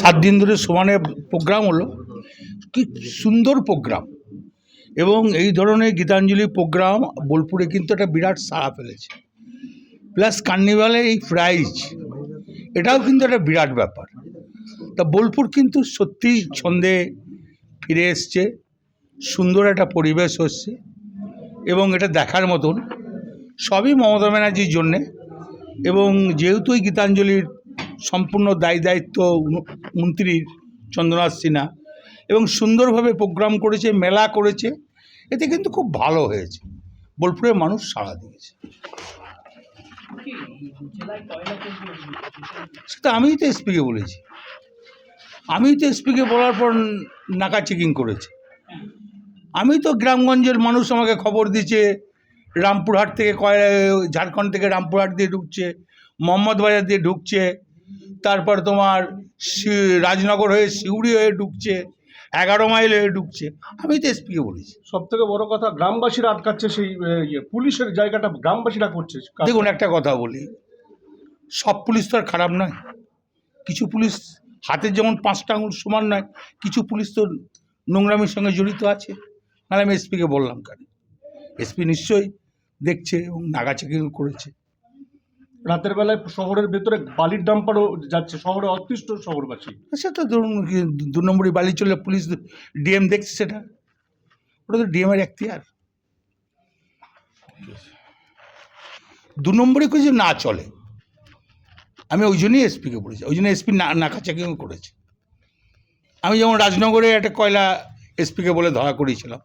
7 দিন ধরে সমানে প্রোগ্রাম হলো, কি সুন্দর প্রোগ্রাম। এবং এই ধরনের গীতাঞ্জলি প্রোগ্রাম বোলপুরে কিন্তু একটা বিরাট সাড়া ফেলেছে। প্লাস কার্নিভালের এই প্রাইজ, এটাও কিন্তু একটা বিরাট ব্যাপার। তা বোলপুর কিন্তু সত্যিই ছন্দে ফিরে এসছে, সুন্দর একটা পরিবেশ হচ্ছে এবং এটা দেখার মতন। সবই মমতা ব্যানার্জির জন্যে। এবং যেহেতু এই গীতাঞ্জলির সম্পূর্ণ দায়িত্ব মন্ত্রীর চন্দ্রনাথ সিনহা, এবং সুন্দরভাবে প্রোগ্রাম করেছে, মেলা করেছে, এতে কিন্তু খুব ভালো হয়েছে। বোলপুরের মানুষ সাড়া দিয়েছে। সেটা আমিই তো এসপিকে বলেছি। আমিই তো এসপিকে বলার পর নাকা চেকিং করেছে। আমি তো গ্রামগঞ্জের মানুষ আমাকে খবর দিচ্ছে, রামপুরহাট থেকে ঝাড়খণ্ড থেকে রামপুরহাট দিয়ে ঢুকছে, মোহাম্মদ বাজার দিয়ে ঢুকছে, তারপর তোমার রাজনগর হয়ে সিউড়ি হয়ে ঢুকছে, 11 মাইল হয়ে ঢুকছে। আমি তো এসপিকে বলেছি। সব থেকে বড় কথা, গ্রামবাসীরা আটকাচ্ছে, সেই পুলিশের জায়গাটা গ্রামবাসীরা করছে। দেখুন, একটা কথা বলি, সব পুলিশ তো আর খারাপ নয়। কিছু পুলিশ হাতের যেমন 5টা আঙুল সমান নয়, কিছু পুলিশ তো নোংরামির সঙ্গে জড়িত আছে। নাহলে আমি এসপিকে বললাম কেন? এসপি নিশ্চয়ই দেখছে এবং নাগা চেকিং করেছে। রাতের বেলায় শহরের ভেতরে বালির ডাম্পারও যাচ্ছে, শহরে অতিষ্ঠ শহরবাসী। সেটা ধরুন 2 নম্বরই বালি চলে, পুলিশ ডিএম দেখছে, সেটা ওটা তো ডিএমের এখতিয়ার। 2 নম্বরে কিছু না চলে, আমি ওই জন্যই এসপিকে বলেছি, ওই জন্য এসপি নাকা চেকিং করেছে। আমি যেমন রাজনগরে একটা কয়লা এসপিকে বলে ধরা করেছিলাম,